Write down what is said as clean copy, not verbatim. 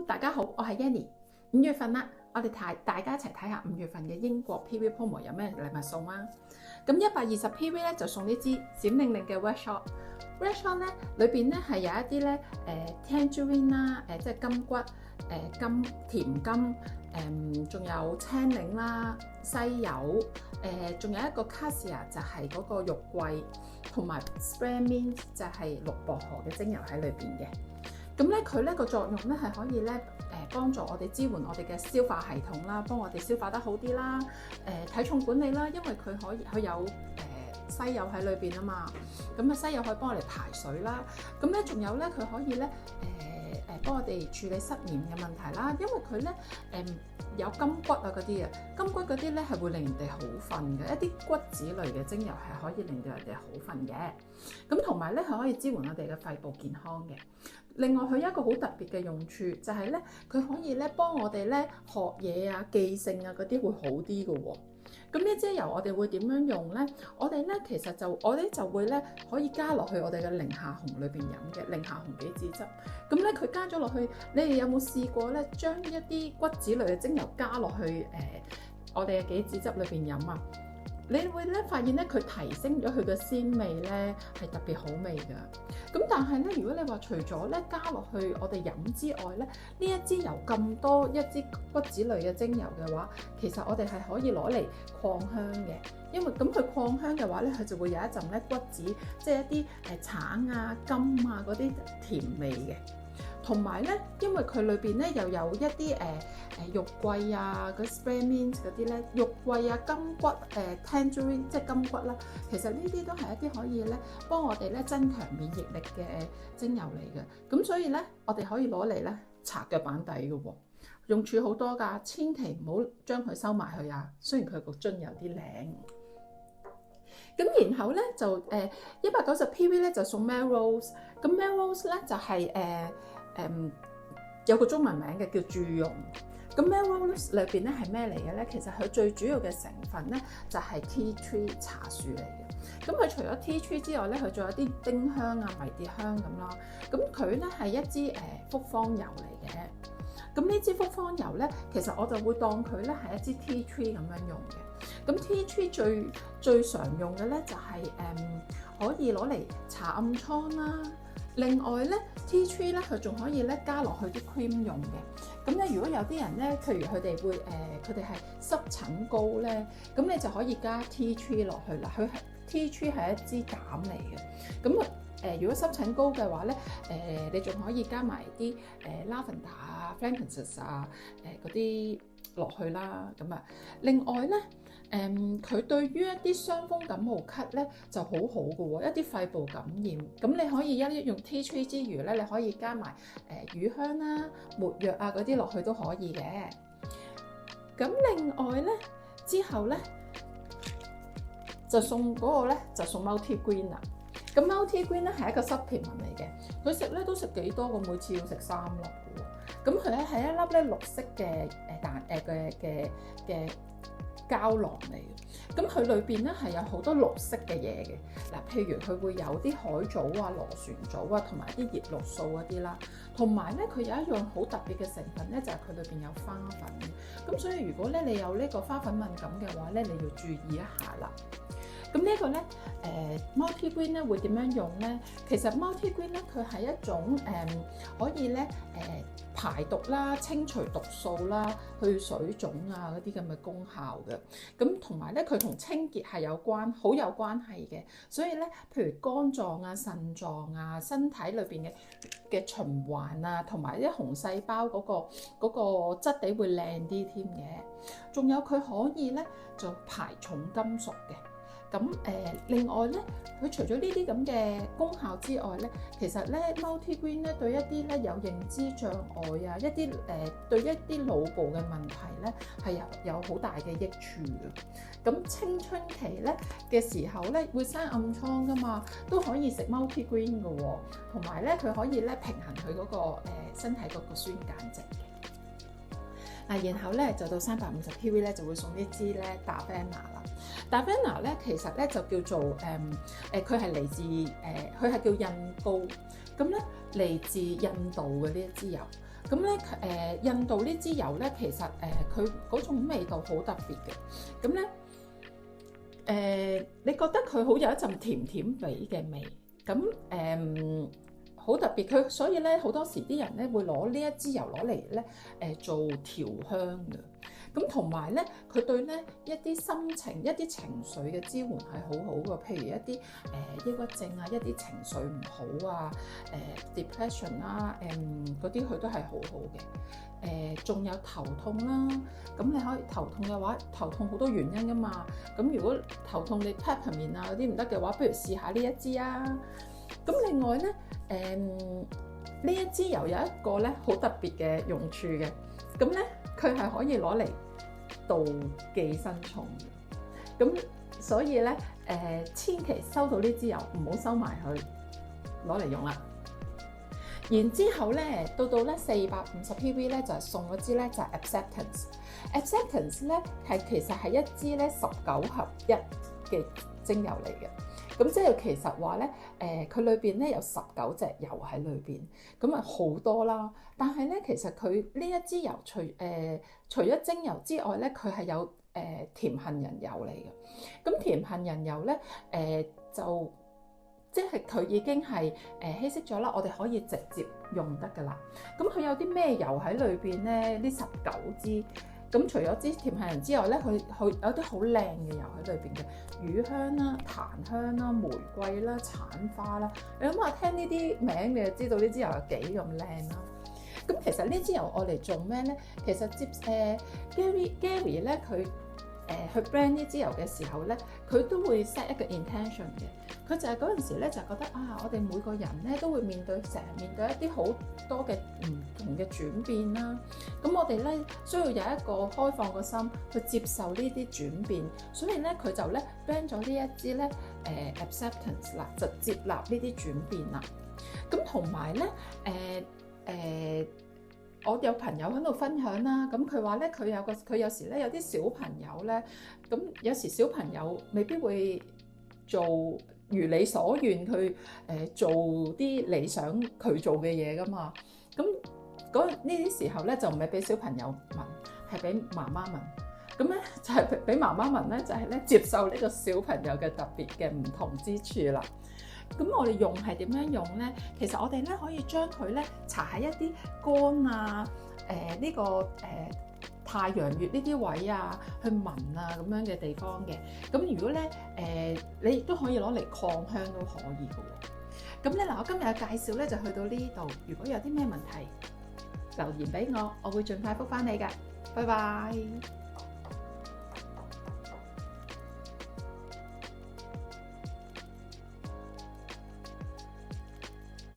大家好，我係 Yanny。5月份啦，我哋大家一齊睇下5月份嘅英國 PV promo 有咩禮物送啊！咁120 PV 咧就送呢支閃靈靈嘅 Red Shot。Red Shot 咧裏邊咧係有一啲咧tangerine 啦，即係金桔、甜柑，仲有青檸啦、西柚，仲有一個 cassia 就係嗰個肉桂，同埋 spearmint 就係綠薄荷嘅精油喺裏邊嘅。咁咧佢呢個作用咧係可以咧幫助我哋支援我哋嘅消化系統啦，幫我哋消化得好啲啦，體重管理啦，因為佢有西柚喺裏邊啊嘛，咁啊西柚可以幫我哋排水啦，咁咧仲有咧佢可以咧幫我哋處理失眠嘅問題啦，因為佢咧有金桔啊嗰啲啊，金桔嗰啲咧係會令人哋好瞓嘅，一啲骨子類嘅精油係可以令到人哋好瞓嘅，咁同埋咧係可以支援我哋嘅肺部健康嘅。另外佢有一個好特別嘅用處就係咧，佢可以咧幫我哋咧學嘢啊、記性啊嗰啲會好啲嘅喎。咁呢支油我哋會點樣用咧？我哋咧其實就會咧可以加落去我哋嘅零下紅裏邊飲嘅零下紅杞子汁。咁咧佢加咗落去，你哋有冇試過咧將一啲骨子類嘅精油加落去我哋嘅杞子汁裏邊飲啊？你會咧發現咧佢提升咗佢嘅鮮味咧係特別好味㗎。咁但係咧，如果你話除咗咧加落去我哋飲之外咧，呢一支油咁多一支骨子類嘅精油嘅話，其實我哋係可以攞嚟擴香嘅。因為咁佢擴香嘅話咧，佢就會有一陣咧骨子，即係一啲橙啊、柑啊嗰啲甜味嘅。同埋咧，因為佢裏邊咧又有一啲肉桂啊、嗰 spearmint 嗰啲咧，肉桂啊、金桔、tangerine 即係金桔啦。其實呢啲都係一啲可以咧幫我哋咧增強免疫力嘅精油嚟嘅。咁所以咧，我哋可以攞嚟咧搽腳板底嘅喎，用處好多㗎，千祈唔好將佢收埋去啊。雖然佢個樽有啲靚。咁然後咧就190 PV 咧就送 Melrose。咁 Melrose 咧就係有個中文名嘅叫祝融。咁 Melrose 裏邊咧係咩嚟嘅咧？其實佢最主要嘅成分咧就係 tea tree 茶樹嚟嘅。咁佢除咗 tea tree 之外咧，佢仲有啲丁香啊、迷迭香咁啦。咁佢咧係一支複方油嚟嘅。咁呢支複方油咧，其實我就會當佢咧係一支 tea tree 咁樣用嘅。咁 tea tree 最常用嘅咧就係可以攞嚟搽暗瘡啦。另外咧 tea tree 咧佢仲可以咧加落去啲 cream 用嘅。咁咧如果有啲人咧，譬如佢哋會佢哋係濕疹膏咧，咁你就可以加 tea tree 落去啦。佢係 tea tree 係一支膽嚟嘅。咁如果濕疹膏嘅話咧，你仲可以加埋啲lavender 啊、frankincense 啊嗰啲落去啦。咁啊，另外咧佢對於一啲傷風感冒咳咧就好好嘅喎，一啲肺部感染，咁你可以一用 tea tree 之餘咧，你可以加埋乳香啦、沒藥啊嗰啲落去都可以嘅。咁另外咧之後咧就送嗰個咧就送 multigreen 啦。咁 multigreen 咧係一個supplement嚟嘅，佢食咧都食幾多個，每次要食3粒嘅喎。咁佢咧係一粒咧綠色嘅嘅膠囊嚟嘅。咁佢裏邊咧係有好多綠色嘅嘢嘅。嗱，譬如佢會有啲海藻啊、螺旋藻啊，同埋啲葉綠素嗰啲啦。同埋咧，佢有一樣好特別嘅成分咧，就係佢裏邊有花粉。咁所以如果咧你有呢個花粉敏感嘅話咧，你要注意一下啦。咁呢個咧multigreen 咧會點樣用咧？其實 multigreen 咧佢係一種可以咧排毒啦、清除毒素啦、去水腫啊嗰啲咁嘅功效嘅。咁同埋咧佢同清潔係好有關係嘅。所以咧，譬如肝臟啊、腎臟啊、身體裏邊嘅循環啊，同埋啲紅細胞嗰個質地會靚啲添嘅。仲有佢可以咧就排重金屬嘅。咁另外咧，佢除咗呢啲咁嘅功效之外咧，其實咧 multigreen 咧對一啲咧有認知障礙啊，對一啲腦部嘅問題咧係有好大嘅益處嘅。咁青春期咧嘅時候咧會生暗瘡噶嘛，都可以食 multigreen 嘅喎，同埋咧佢可以咧平衡佢嗰個身體嗰個酸鹼值嘅。嗱，然後咧就到350 PV 咧就會送呢支咧 Davana 啦。Davana 咧其實咧就叫做佢係嚟自佢係叫印膏。咁咧嚟自印度嘅呢一支油。咁咧印度呢支油咧，其實佢嗰種味道好特別嘅。咁咧你覺得佢好有一陣甜甜地嘅味，咁好特別。佢所以咧好多時啲人咧會攞呢一支油攞嚟咧做調香嘅。咁同埋咧，佢對咧一啲心情、一啲情緒嘅支援係好好嘅，譬如一啲抑鬱症啊，一啲情緒唔好啊，depression 啦，嗰啲佢都係好好嘅。仲有頭痛啦，咁你可以頭痛嘅話，頭痛好多原因噶嘛。咁如果頭痛你 peppermint 啊嗰啲唔得嘅話，不如試下呢一支啊。咁另外咧，呢一支油有一個咧好特別嘅用處嘅，咁咧佢係可以攞嚟妒忌身重嘅。咁所以咧千祈收到呢支油唔好收埋佢，攞嚟用啦。然之後咧，到咧450 PV 咧就係送嗰支咧就係 Acceptance 咧係其實係一支咧19合1嘅精油嚟嘅。咁即係其實話咧，佢裏邊咧有19隻油喺裏邊，咁啊好多啦。但係咧，其實佢呢一支油除咗精油之外咧，佢係有甜杏仁油嚟嘅。咁甜杏仁油咧，就即係佢已經係稀釋咗啦，我哋可以直接用得噶啦。咁佢有啲咩油喺裏邊咧？呢19支。咁除咗支甜杏仁之外咧，佢有啲好靚嘅油喺裏邊嘅，乳香啦、檀香啦、玫瑰啦、橙花啦。你諗下，聽呢啲名你就知道呢支油有幾咁靚啦。咁其實呢支油我嚟做咩咧？其實Gary 咧佢去 brand 呢支油嘅時候咧，佢都會 set 一個 intention 嘅。佢就係嗰陣時咧就覺得啊，我哋每個人咧都會面對一啲好多嘅唔同嘅轉變啦。咁我哋咧需要有一個開放嘅心去接受呢啲轉變，所以咧佢就咧 brand 咗呢一支咧Acceptance 啦，就接納呢啲轉變啦。咁同埋咧我有朋友喺度分享啦，咁佢話咧佢有時咧有啲小朋友咧，咁有時小朋友未必會做如你所願去做啲理想佢做嘅嘢噶嘛。咁呢啲時候咧就唔係俾小朋友問，係俾媽媽問。咁咧就係俾媽媽問咧，就係咧接受呢個小朋友嘅特別嘅唔同之處啦。咁我哋用係點樣用咧？其實我哋咧可以將佢咧搽喺一啲乾啊、太陽穴呢啲位啊，去聞啊咁樣嘅地方嘅。咁如果咧你亦都可以攞嚟擴香都可以嘅喎。咁咧嗱，我今日嘅介紹咧就去到呢度。如果有啲咩問題，留言俾我，我會盡快覆返你㗎。拜拜。